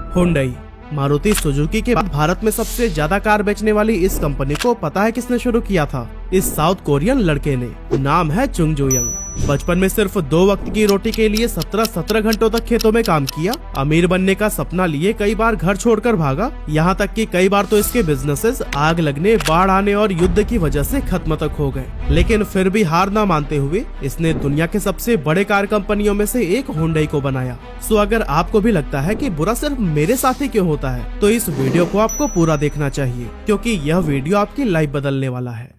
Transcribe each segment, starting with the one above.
Hyundai Maruti Suzuki के बाद भारत में सबसे ज्यादा कार बेचने वाली इस कंपनी को पता है किसने शुरू किया था? इस साउथ कोरियन लड़के ने। नाम है चुंग जो यंग। बचपन में सिर्फ 2 वक्त की रोटी के लिए 17 घंटों तक खेतों में काम किया। अमीर बनने का सपना लिए कई बार घर छोड़कर भागा। यहाँ तक कि कई बार तो इसके बिजनेसेस आग लगने, बाढ़ आने और युद्ध की वजह से खत्म तक हो गए। लेकिन फिर भी हार न मानते हुए इसने दुनिया के सबसे बड़े कार कंपनियों में से एक हुंडई को बनाया। सो अगर आपको भी लगता है कि बुरा सिर्फ मेरे साथ ही क्यों होता है, तो इस वीडियो को आपको पूरा देखना चाहिए, क्योंकि यह वीडियो आपकी लाइफ बदलने वाला है।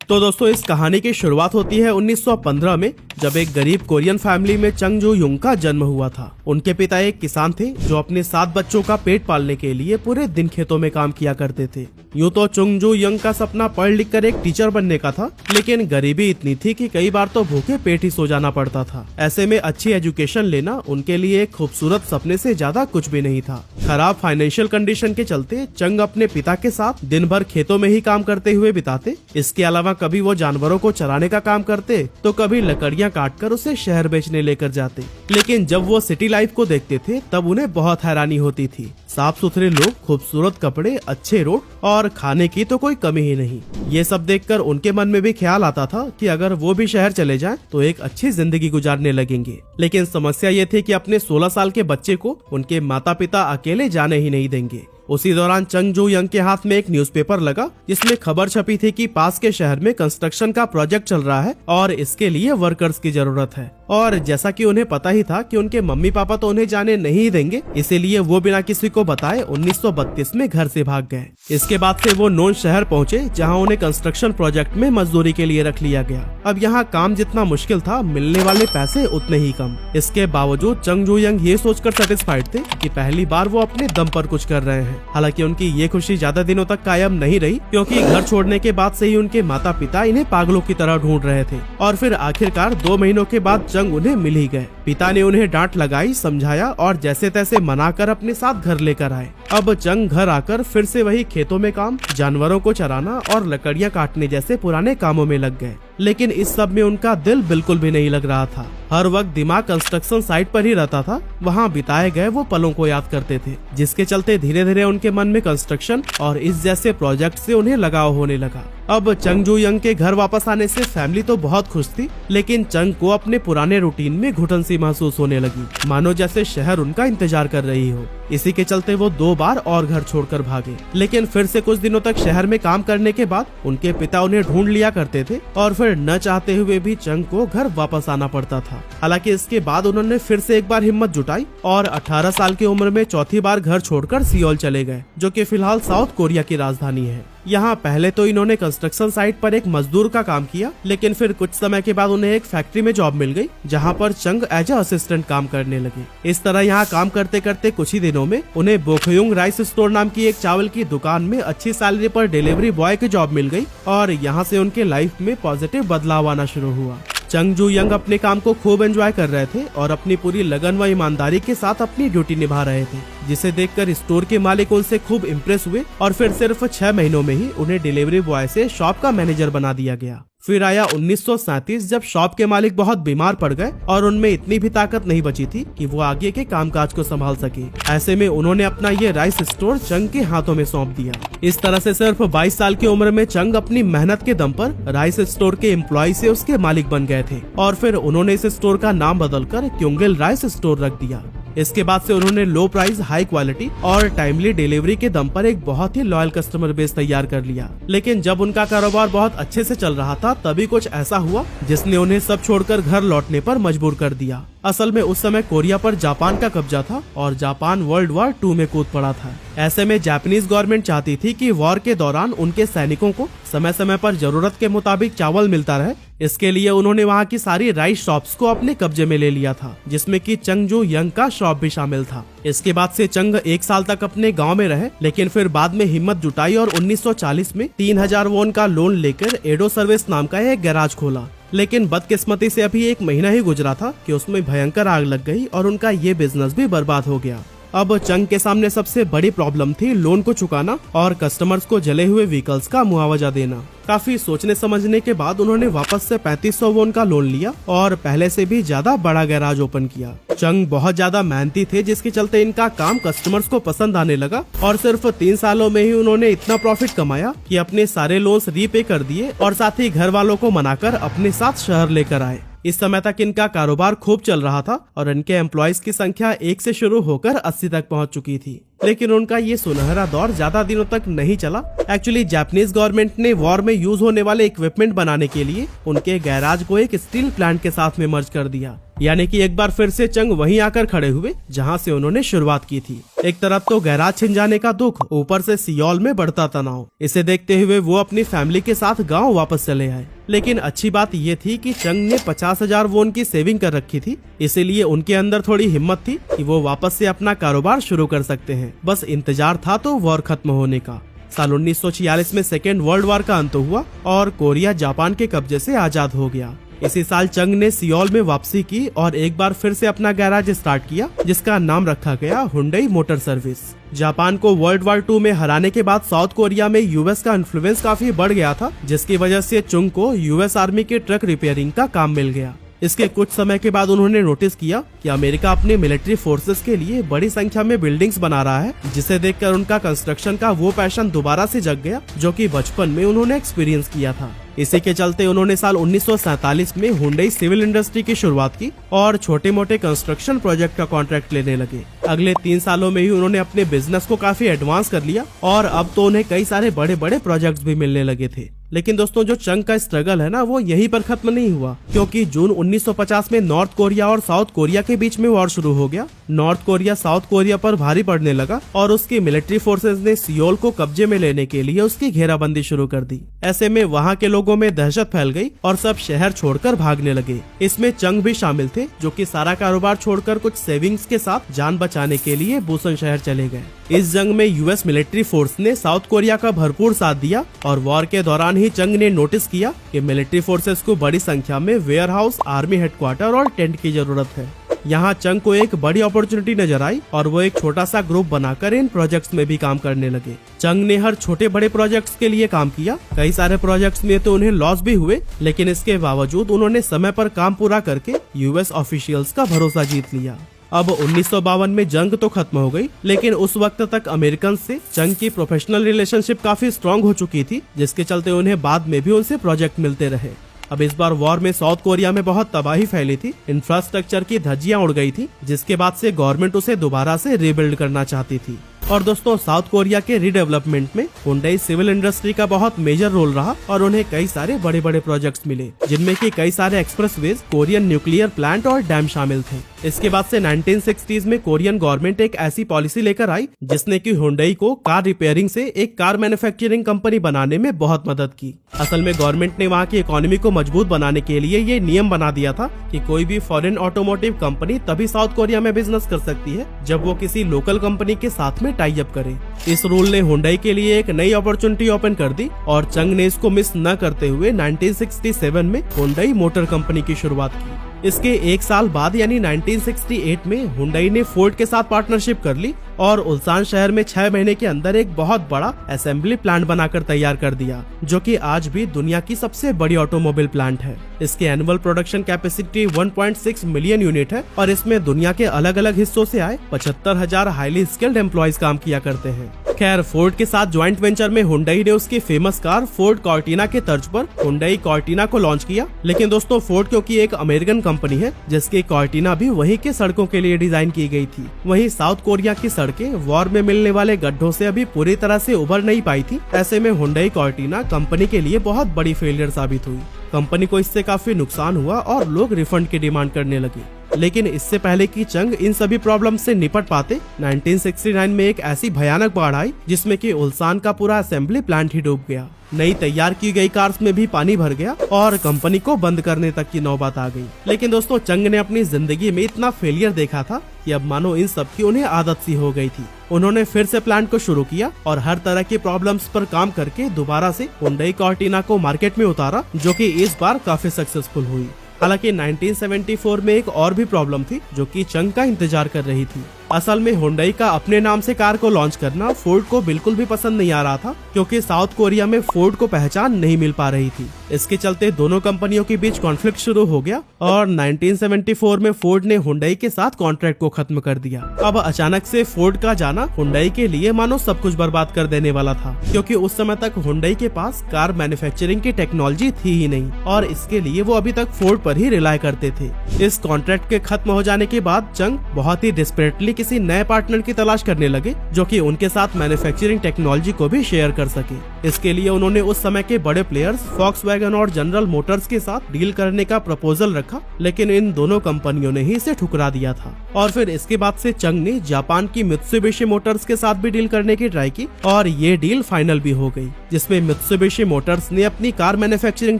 तो दोस्तों, इस कहानी की शुरुआत होती है 1915 में, जब एक गरीब कोरियन फैमिली में चंग जो युंग का जन्म हुआ था। उनके पिता एक किसान थे जो अपने 7 बच्चों का पेट पालने के लिए पूरे दिन खेतों में काम किया करते थे। यूँ तो चुंग जो यंग का सपना पढ़ लिख कर एक टीचर बनने का था, लेकिन गरीबी इतनी थी कि कई बार तो भूखे पेट ही सो जाना पड़ता था। ऐसे में अच्छी एजुकेशन लेना उनके लिए एक खूबसूरत सपने से ज्यादा कुछ भी नहीं था। खराब फाइनेंशियल कंडीशन के चलते चंग अपने पिता के साथ दिन भर खेतों में ही काम करते हुए बिताते। इसके अलावा कभी वो जानवरों को चराने का काम करते, तो कभी लकड़ियां काटकर उसे शहर बेचने लेकर जाते। लेकिन जब वो सिटी लाइफ को देखते थे तब उन्हें बहुत हैरानी होती थी। साफ सुथरे लोग, खूबसूरत कपड़े, अच्छे रोड और खाने की तो कोई कमी ही नहीं। ये सब देखकर उनके मन में भी ख्याल आता था कि अगर वो भी शहर चले जाएं तो एक अच्छी जिंदगी गुजारने लगेंगे। लेकिन समस्या ये थी कि अपने 16 साल के बच्चे को उनके माता पिता अकेले जाने ही नहीं देंगे। उसी दौरान चंग जो यंग के हाथ में एक न्यूज़पेपर लगा, जिसमें खबर छपी थी कि पास के शहर में कंस्ट्रक्शन का प्रोजेक्ट चल रहा है और इसके लिए वर्कर्स की जरूरत है। और जैसा कि उन्हें पता ही था कि उनके मम्मी पापा तो उन्हें जाने नहीं देंगे, इसीलिए वो बिना किसी को बताए 1932 में घर से भाग गए। इसके बाद से वो नोन शहर पहुंचे, जहां उन्हें कंस्ट्रक्शन प्रोजेक्ट में मजदूरी के लिए रख लिया गया। अब यहाँ काम जितना मुश्किल था, मिलने वाले पैसे उतने ही कम। इसके बावजूद चंग जो यंग ये सोचकर सेटिस्फाइड थे कि पहली बार वो अपने दम पर कुछ कर रहे हैं। हालांकि उनकी ये खुशी ज्यादा दिनों तक कायम नहीं रही, क्योंकि घर छोड़ने के बाद से ही उनके माता पिता इन्हें पागलों की तरह ढूंढ रहे थे। और फिर आखिरकार 2 महीनों के बाद चंग उन्हें मिल ही गए। पिता ने उन्हें डांट लगाई, समझाया और जैसे तैसे मनाकर अपने साथ घर लेकर आए। अब चंग घर आकर फिर से वही खेतों में काम, जानवरों को चराना और लकड़ियां काटने जैसे पुराने कामों में लग गए। लेकिन इस सब में उनका दिल बिल्कुल भी नहीं लग रहा था। हर वक्त दिमाग कंस्ट्रक्शन साइट पर ही रहता था। वहाँ बिताए गए वो पलों को याद करते थे, जिसके चलते धीरे धीरे उनके मन में कंस्ट्रक्शन और इस जैसे प्रोजेक्ट से उन्हें लगाव होने लगा। अब चंग जो यंग के घर वापस आने से फैमिली तो बहुत खुश थी, लेकिन चंग को अपने पुराने रूटीन में घुटन सी महसूस होने लगी, मानो जैसे शहर उनका इंतजार कर रही हो। इसी के चलते वो 2 बार और घर छोड़कर भागे। लेकिन फिर से कुछ दिनों तक शहर में काम करने के बाद उनके पिता उन्हें ढूंढ लिया करते थे और फिर न चाहते हुए भी चंग को घर वापस आना पड़ता था। हालांकि इसके बाद उन्होंने फिर से एक बार हिम्मत जुटाई और 18 साल की उम्र में चौथी बार घर छोड़कर सियोल चले गए, जो कि फिलहाल साउथ कोरिया की राजधानी है। यहाँ पहले तो इन्होंने कंस्ट्रक्शन साइट पर एक मजदूर का काम किया, लेकिन फिर कुछ समय के बाद उन्हें एक फैक्ट्री में जॉब मिल गई, जहाँ पर चंग एज असिस्टेंट काम करने लगे। इस तरह यहाँ काम करते करते कुछ ही दिनों में उन्हें बोखयुंग राइस स्टोर नाम की एक चावल की दुकान में अच्छी सैलरी पर डिलीवरी बॉय की जॉब मिल गई और यहाँ से उनके लाइफ में पॉजिटिव बदलाव आना शुरू हुआ। चंग जो यंग अपने काम को खूब एंजॉय कर रहे थे और अपनी पूरी लगन व ईमानदारी के साथ अपनी ड्यूटी निभा रहे थे, जिसे देखकर स्टोर के मालिक उनसे खूब इम्प्रेस हुए और फिर सिर्फ 6 महीनों में ही उन्हें डिलीवरी बॉय से शॉप का मैनेजर बना दिया गया। फिर आया 1937, जब शॉप के मालिक बहुत बीमार पड़ गए और उनमें इतनी भी ताकत नहीं बची थी कि वो आगे के कामकाज को संभाल सके। ऐसे में उन्होंने अपना ये राइस स्टोर चंग के हाथों में सौंप दिया। इस तरह से सिर्फ 22 साल की उम्र में चंग अपनी मेहनत के दम पर राइस स्टोर के एम्प्लॉय से उसके मालिक बन गए थे और फिर उन्होंने इस स्टोर का नाम बदलकर क्योंगिल राइस स्टोर रख दिया। इसके बाद से उन्होंने लो प्राइस, हाई क्वालिटी और टाइमली डिलीवरी के दम पर एक बहुत ही लॉयल कस्टमर बेस तैयार कर लिया। लेकिन जब उनका कारोबार बहुत अच्छे से चल रहा था, तभी कुछ ऐसा हुआ जिसने उन्हें सब छोड़कर घर लौटने पर मजबूर कर दिया। असल में उस समय कोरिया पर जापान का कब्जा था और जापान वर्ल्ड वॉर 2 में कूद पड़ा था। ऐसे में जापानीज गवर्नमेंट चाहती थी कि वॉर के दौरान उनके सैनिकों को समय समय पर जरूरत के मुताबिक चावल मिलता रहे। इसके लिए उन्होंने वहाँ की सारी राइस शॉप्स को अपने कब्जे में ले लिया था, जिसमें कि चंग जो यंग का शॉप भी शामिल था। इसके बाद से चंग 1 साल तक अपने गांव में रहे, लेकिन फिर बाद में हिम्मत जुटाई और 1940 में 3000 वॉन का लोन लेकर एडो सर्विस नाम का एक गैराज खोला। लेकिन बदकिस्मती से अभी 1 महीना ही गुजरा था कि उसमें भयंकर आग लग गई और उनका ये बिजनेस भी बर्बाद हो गया। अब चंग के सामने सबसे बड़ी प्रॉब्लम थी लोन को चुकाना और कस्टमर्स को जले हुए व्हीकल्स का मुआवजा देना। काफी सोचने समझने के बाद उन्होंने वापस से 3500 वॉन का लोन लिया और पहले से भी ज्यादा बड़ा गैराज ओपन किया। चंग बहुत ज्यादा मेहनती थे, जिसके चलते इनका काम कस्टमर्स को पसंद आने लगा और सिर्फ 3 सालों में ही उन्होंने इतना प्रॉफिट कमाया कि अपने सारे लोन्स रीपे कर दिए और साथ ही घर वालों को मनाकर अपने साथ शहर लेकर आए। इस समय तक इनका कारोबार खूब चल रहा था और इनके एम्प्लॉयज की संख्या 1 से शुरू होकर 80 तक पहुंच चुकी थी। लेकिन उनका ये सुनहरा दौर ज्यादा दिनों तक नहीं चला। एक्चुअली जापानीज गवर्नमेंट ने वॉर में यूज होने वाले इक्विपमेंट बनाने के लिए उनके गैराज को एक स्टील प्लांट के साथ में मर्ज कर दिया। यानी कि एक बार फिर से चंग वहीं आकर खड़े हुए जहां से उन्होंने शुरुआत की थी। एक तरफ तो गैराज छिन जाने का दुख, ऊपर से सियोल में बढ़ता तनाव। इसे देखते हुए वो अपनी फैमिली के साथ गांव वापस चले आए। लेकिन अच्छी बात ये थी कि चंग ने 50,000 वॉन की सेविंग कर रखी थी, इसीलिए उनके अंदर थोड़ी हिम्मत थी कि वो वापस से अपना कारोबार शुरू कर सकते हैं। बस इंतजार था तो वॉर खत्म होने का। साल 1946 में सेकेंड वर्ल्ड वॉर का अंत हुआ और कोरिया जापान के कब्जे से आजाद हो गया। इसी साल चंग ने सियोल में वापसी की और एक बार फिर से अपना गैराज स्टार्ट किया, जिसका नाम रखा गया हुंडई मोटर सर्विस। जापान को वर्ल्ड वॉर 2 में हराने के बाद साउथ कोरिया में यूएस का इन्फ्लुएंस काफी बढ़ गया था, जिसकी वजह से चंग को यूएस आर्मी के ट्रक रिपेयरिंग का काम मिल गया। इसके कुछ समय के बाद उन्होंने नोटिस किया कि अमेरिका अपने मिलिट्री फोर्सेस के लिए बड़ी संख्या में बिल्डिंग्स बना रहा है, जिसे देखकर उनका कंस्ट्रक्शन का वो पैशन दोबारा से जग गया जो कि बचपन में उन्होंने एक्सपीरियंस किया था। इसी के चलते उन्होंने साल 1947 में हुंडई सिविल इंडस्ट्री की शुरुआत की और छोटे मोटे कंस्ट्रक्शन प्रोजेक्ट का कॉन्ट्रैक्ट लेने लगे। अगले 3 सालों में ही उन्होंने अपने बिजनेस को काफी एडवांस कर लिया और अब तो उन्हें कई सारे बड़े बड़े प्रोजेक्ट्स भी मिलने लगे थे। लेकिन दोस्तों, जो चंग का स्ट्रगल है ना, वो यहीं पर खत्म नहीं हुआ, क्योंकि जून 1950 में नॉर्थ कोरिया और साउथ कोरिया के बीच में वॉर शुरू हो गया। नॉर्थ कोरिया साउथ कोरिया पर भारी पड़ने लगा और उसकी मिलिट्री फोर्सेस ने सियोल को कब्जे में लेने के लिए उसकी घेराबंदी शुरू कर दी। ऐसे में वहाँ के लोगों में दहशत फैल गई और सब शहर छोड़कर भागने लगे। इसमें चंग भी शामिल थे, जो कि सारा कारोबार छोड़कर कुछ सेविंग्स के साथ जान बचाने के लिए बुसन शहर चले गए। इस जंग में यूएस मिलिट्री फोर्स ने साउथ कोरिया का भरपूर साथ दिया और वॉर के दौरान ही चंग ने नोटिस किया कि मिलिट्री फोर्सेस को बड़ी संख्या में वेयर हाउस, आर्मी हेडक्वार्टर और टेंट की जरूरत है। यहाँ चंग को एक बड़ी अपॉर्चुनिटी नजर आई और वो एक छोटा सा ग्रुप बनाकर इन प्रोजेक्ट्स में भी काम करने लगे। चंग ने हर छोटे बड़े प्रोजेक्ट्स के लिए काम किया। कई सारे प्रोजेक्ट्स में तो उन्हें लॉस भी हुए, लेकिन इसके बावजूद उन्होंने समय पर काम पूरा करके यूएस ऑफिशियल्स का भरोसा जीत लिया। अब 1952 में जंग तो खत्म हो गई, लेकिन उस वक्त तक अमेरिकन से चंग की प्रोफेशनल रिलेशनशिप काफी स्ट्रांग हो चुकी थी, जिसके चलते उन्हें बाद में भी उनसे प्रोजेक्ट मिलते रहे। अब इस बार वॉर में साउथ कोरिया में बहुत तबाही फैली थी, इंफ्रास्ट्रक्चर की धज्जियां उड़ गई थी, जिसके बाद से गवर्नमेंट उसे दोबारा से रिबिल्ड करना चाहती थी। और दोस्तों, साउथ कोरिया के रीडेवलपमेंट में हुंडई सिविल इंडस्ट्री का बहुत मेजर रोल रहा और उन्हें कई सारे बड़े बड़े प्रोजेक्ट्स मिले, जिनमें कि कई सारे एक्सप्रेसवेज, कोरियन न्यूक्लियर प्लांट और डैम शामिल थे। इसके बाद से 1960s में कोरियन गवर्नमेंट एक ऐसी पॉलिसी लेकर आई जिसने कि हुंडई को कार रिपेयरिंग से एक कार मैन्युफैक्चरिंग कंपनी बनाने में बहुत मदद की। असल में गवर्नमेंट ने वहाँ की इकोनॉमी को मजबूत बनाने के लिए ये नियम बना दिया था कि कोई भी फॉरेन ऑटोमोटिव कंपनी तभी साउथ कोरिया में बिजनेस कर सकती है जब वो किसी लोकल कंपनी के साथ में टाई अप करे। इस रूल ने हुंडई के लिए एक नई अपॉर्चुनिटी ओपन कर दी और चंग ने इसको मिस न करते हुए 1967 में हुंडई मोटर कंपनी की शुरुआत की। इसके 1 साल बाद यानी 1968 में हुंडई ने फोर्ड के साथ पार्टनरशिप कर ली और उल्सान शहर में 6 महीने के अंदर एक बहुत बड़ा असेंबली प्लांट बनाकर तैयार कर दिया, जो कि आज भी दुनिया की सबसे बड़ी ऑटोमोबाइल प्लांट है। इसके annual production capacity 1.6 million unit है और इसमें दुनिया के अलग अलग हिस्सों से आए 75,000 हाईली स्किल्ड एम्प्लॉयज काम किया करते हैं। खैर, फोर्ड के साथ ज्वाइंट वेंचर में हुंडई ने उसकी फेमस कार फोर्ड कॉर्टिना के तर्ज पर हुंडई कॉर्टिना को लॉन्च किया। लेकिन दोस्तों, फोर्ड क्योंकि एक अमेरिकन कंपनी है, जिसकी कॉर्टिना भी वहीं के सड़कों के लिए डिजाइन की गई थी। वहीं साउथ कोरिया की सड़कें वॉर में मिलने वाले गड्ढों से अभी पूरी तरह से उभर नहीं पाई थी। ऐसे में हुंडई कॉर्टिना कंपनी के लिए बहुत बड़ी फेलियर साबित हुई। कंपनी को इससे काफी नुकसान हुआ और लोग रिफंड की डिमांड करने लगे। लेकिन इससे पहले कि चंग इन सभी प्रॉब्लम से निपट पाते, 1969 में एक ऐसी भयानक बाढ़ आई जिसमें कि उल्सान का पूरा असेंबली प्लांट ही डूब गया। नई तैयार की गई कार्स में भी पानी भर गया और कंपनी को बंद करने तक की नौबत आ गई। लेकिन दोस्तों, चंग ने अपनी जिंदगी में इतना फेलियर देखा था कि अब मानो इन सब की उन्हें आदत सी हो गई थी। उन्होंने फिर से प्लांट को शुरू किया और हर तरह की प्रॉब्लम्स पर काम करके दोबारा से हुंडई कॉर्टिना को मार्केट में उतारा, जो कि इस बार काफी सक्सेसफुल हुई। हालांकि 1974 में एक और भी प्रॉब्लम थी जो कि चंग का इंतजार कर रही थी। असल में हुंडई का अपने नाम से कार को लॉन्च करना फोर्ड को बिल्कुल भी पसंद नहीं आ रहा था, क्योंकि साउथ कोरिया में फोर्ड को पहचान नहीं मिल पा रही थी। इसके चलते दोनों कंपनियों के बीच कॉन्फ्लिक्ट शुरू हो गया और 1974 में फोर्ड ने हुंडई के साथ कॉन्ट्रैक्ट को खत्म कर दिया। अब अचानक से फोर्ड का जाना हुंडई के लिए मानो सब कुछ बर्बाद कर देने वाला था, क्योंकि उस समय तक हुंडई के पास कार मैन्युफैक्चरिंग की टेक्नोलॉजी थी ही नहीं और इसके लिए वो अभी तक फोर्ड पर ही रिलाय करते थे। इस कॉन्ट्रैक्ट के खत्म हो जाने के बाद चंग बहुत ही डिस्परेटली किसी नए पार्टनर की तलाश करने लगे जो कि उनके साथ मैन्युफैक्चरिंग टेक्नोलॉजी को भी शेयर कर सके। इसके लिए उन्होंने उस समय के बड़े प्लेयर्स फॉक्सवैगन और जनरल मोटर्स के साथ डील करने का प्रपोजल रखा, लेकिन इन दोनों कंपनियों ने ही इसे ठुकरा दिया था। और फिर इसके बाद से चंग ने जापान की मित्सुबिशी मोटर्स के साथ भी डील करने की ट्राई की और ये डील फाइनल भी हो गई, जिसमें मित्सुबिशी मोटर्स ने अपनी कार मैन्युफैक्चरिंग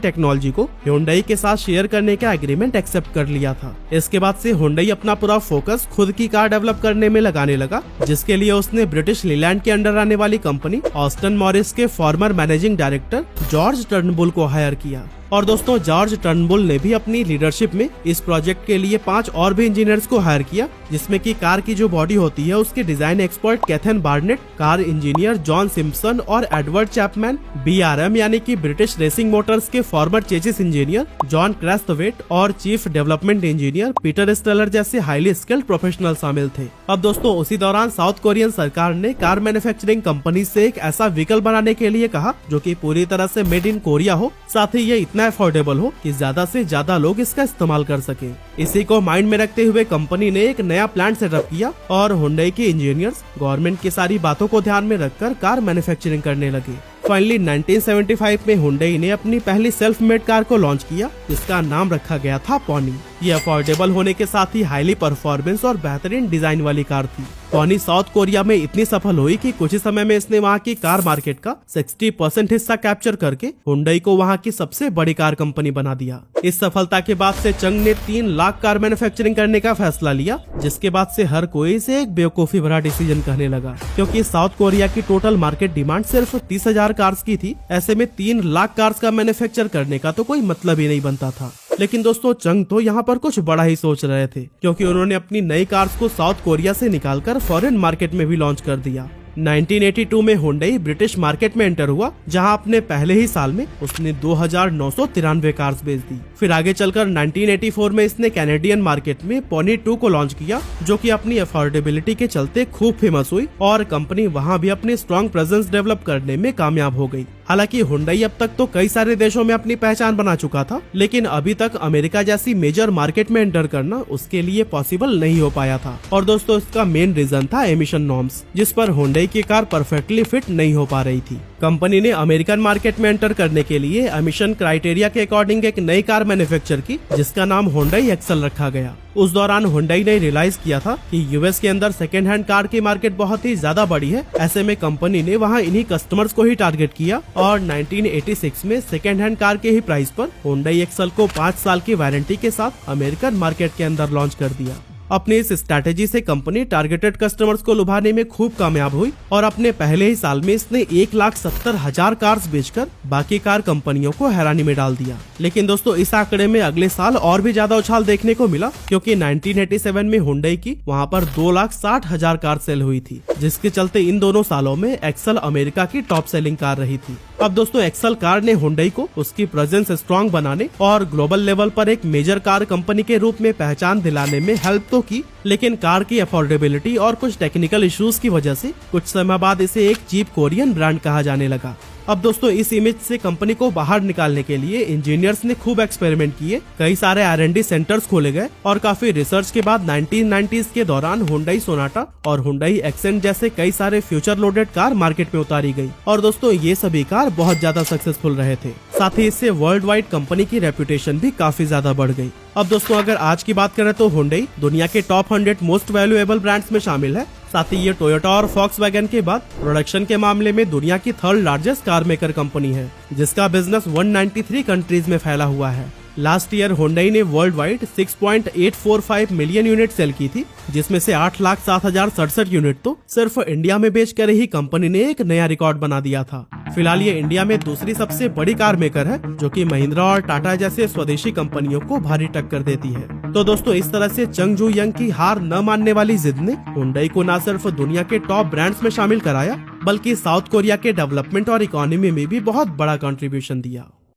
टेक्नोलॉजी को हुंडई के साथ शेयर करने का एग्रीमेंट एक्सेप्ट कर लिया था। इसके बाद से हुंडई अपना पूरा फोकस खुद की कार डेवलप करने में लगाने लगा, जिसके लिए उसने ब्रिटिश लीलैंड के अंडर आने वाली कंपनी ऑस्टन मॉरिस के farmer managing director George Turnbull को हायर किया। और दोस्तों, जॉर्ज टर्नबुल ने भी अपनी लीडरशिप में इस प्रोजेक्ट के लिए 5 और भी इंजीनियर्स को हायर किया, जिसमें कि कार की जो बॉडी होती है उसके design expert Kathan Barnett, car engineer John Simpson और एडवर्ड चैपमैन, BRM यानी कि ब्रिटिश रेसिंग मोटर्स के former chassis engineer John Crosthwaite और chief development engineer Peter Stellar जैसे हाईली स्किल्ड प्रोफेशनल शामिल थे। अब दोस्तों, उसी दौरान साउथ कोरियन सरकार ने कार मैन्युफैक्चरिंग कंपनी से एक ऐसा व्हीकल बनाने के लिए कहा जो कि पूरी तरह से मेड इन कोरिया हो, साथ ही ये इतना अफोर्डेबल हो कि ज्यादा से ज्यादा लोग इसका इस्तेमाल कर सके। इसी को माइंड में रखते हुए कंपनी ने एक नया प्लांट सेटअप किया और हुंडई के इंजीनियर्स गवर्नमेंट की सारी बातों को ध्यान में रखकर कार मैन्युफैक्चरिंग करने लगे। फाइनली 1975 में हुंडई ने अपनी पहली सेल्फ मेड कार को लॉन्च किया, जिसका नाम रखा गया था पॉनी। ये अफोर्डेबल होने के साथ ही हाईली परफॉर्मेंस और बेहतरीन डिजाइन वाली कार थी। पॉनी साउथ कोरिया में इतनी सफल हुई कि कुछ ही समय में इसने वहाँ की कार मार्केट का 60% हिस्सा कैप्चर करके हुंडई को वहाँ की सबसे बड़ी कार कंपनी बना दिया। इस सफलता के बाद से चंग ने 3 लाख कार मैन्युफैक्चरिंग करने का फैसला लिया, जिसके बाद से हर कोई इसे एक बेवकूफी भरा डिसीजन कहने लगा, क्योंकि साउथ कोरिया की टोटल मार्केट डिमांड सिर्फ 30,000 कार्स की थी। ऐसे में 3 लाख कार्स का मैन्युफैक्चर करने का तो कोई मतलब ही नहीं बनता था। लेकिन दोस्तों, चंग तो यहाँ पर कुछ बड़ा ही सोच रहे थे, क्योंकि उन्होंने अपनी नई कार्स को साउथ कोरिया से निकालकर फॉरेन मार्केट में भी लॉन्च कर दिया। 1982 में हुंडई ब्रिटिश मार्केट में एंटर हुआ, जहां अपने पहले ही साल में उसने 2,993 कार्स बेच दी। फिर आगे चलकर 1984 में इसने कैनेडियन मार्केट में पॉनी 2 को लॉन्च किया, जो कि अपनी अफोर्डेबिलिटी के चलते खूब फेमस हुई और कंपनी वहां भी अपनी स्ट्रॉन्ग प्रेजेंस डेवलप करने में कामयाब हो गई। हालांकि हुंडई अब तक तो कई सारे देशों में अपनी पहचान बना चुका था, लेकिन अभी तक अमेरिका जैसी मेजर मार्केट में एंटर करना उसके लिए पॉसिबल नहीं हो पाया था। और दोस्तों, इसका मेन रीजन था एमिशन नॉर्म्स, जिस पर हुंडई की कार परफेक्टली फिट नहीं हो पा रही थी। कंपनी ने अमेरिकन मार्केट में एंटर करने के लिए एमिशन क्राइटेरिया के अकॉर्डिंग एक नई कार मैन्युफैक्चर की, जिसका नाम हुंडई एक्सल रखा गया। उस दौरान हुंडई ने रियलाइज किया था कि यूएस के अंदर सेकेंड हैंड कार की मार्केट बहुत ही ज्यादा बड़ी है। ऐसे में कंपनी ने वहां इन्हीं कस्टमर्स को ही टारगेट किया और 1986 में सेकेंड हैंड कार के ही प्राइस पर हुंडई एक्सल को 5 साल की वारंटी के साथ अमेरिकन मार्केट के अंदर लॉन्च कर दिया। अपनी इस स्ट्रैटेजी से कंपनी टारगेटेड कस्टमर्स को लुभाने में खूब कामयाब हुई और अपने पहले ही साल में इसने 1,70,000 कार्स बेचकर बाकी कार कंपनियों को हैरानी में डाल दिया। लेकिन दोस्तों, इस आंकड़े में अगले साल और भी ज्यादा उछाल देखने को मिला, क्योंकि 1987 में हुंडई की वहां पर 2,60,000 कार सेल हुई थी, जिसके चलते इन दोनों सालों में एक्सल अमेरिका की टॉप सेलिंग कार रही थी। अब दोस्तों, एक्सल कार ने हुंडई को उसकी प्रेजेंस स्ट्रॉन्ग बनाने और ग्लोबल लेवल पर एक मेजर कार कंपनी के रूप में पहचान दिलाने में हेल्प तो की, लेकिन कार की अफोर्डेबिलिटी और कुछ टेक्निकल इश्यूज की वजह से कुछ समय बाद इसे एक चीप कोरियन ब्रांड कहा जाने लगा। अब दोस्तों, इस इमेज से कंपनी को बाहर निकालने के लिए इंजीनियर्स ने खूब एक्सपेरिमेंट किए, कई सारे R&D सेंटर्स खोले गए और काफी रिसर्च के बाद 1990s के दौरान हुंडई सोनाटा और हुंडई एक्सेंट जैसे कई सारे फ्यूचर लोडेड कार मार्केट में उतारी गई। और दोस्तों, ये सभी कार बहुत ज्यादा सक्सेसफुल रहे थे, साथ ही इससे वर्ल्ड वाइड कंपनी की रेपुटेशन भी काफी ज्यादा बढ़ गई। अब दोस्तों, अगर आज की बात करें तो हुंडई दुनिया के टॉप 100 मोस्ट वैल्यूएबल ब्रांड्स में शामिल है। साथ ही ये टोयोटा और फॉक्सवैगन के बाद प्रोडक्शन के मामले में दुनिया की 3rd largest car maker company है, जिसका बिजनेस 193 कंट्रीज में फैला हुआ है। लास्ट ईयर हुंडई ने worldwide 6.845 million unit sale की थी, जिसमें से 8,07,067 यूनिट तो सिर्फ इंडिया में बेचकर ही कंपनी ने एक नया रिकॉर्ड बना दिया था। फिलहाल ये इंडिया में दूसरी सबसे बड़ी कार मेकर है, जो कि महिंद्रा और टाटा जैसे स्वदेशी कंपनियों को भारी टक्कर देती है। तो दोस्तों इस तरह से चंग जू यंग की हार न मानने वाली जिद ने हुंडई को न सिर्फ दुनिया के टॉप ब्रांड्स में शामिल कराया, बल्कि साउथ कोरिया के डेवलपमेंट और इकोनॉमी में भी बहुत बड़ा कंट्रीब्यूशन दिया।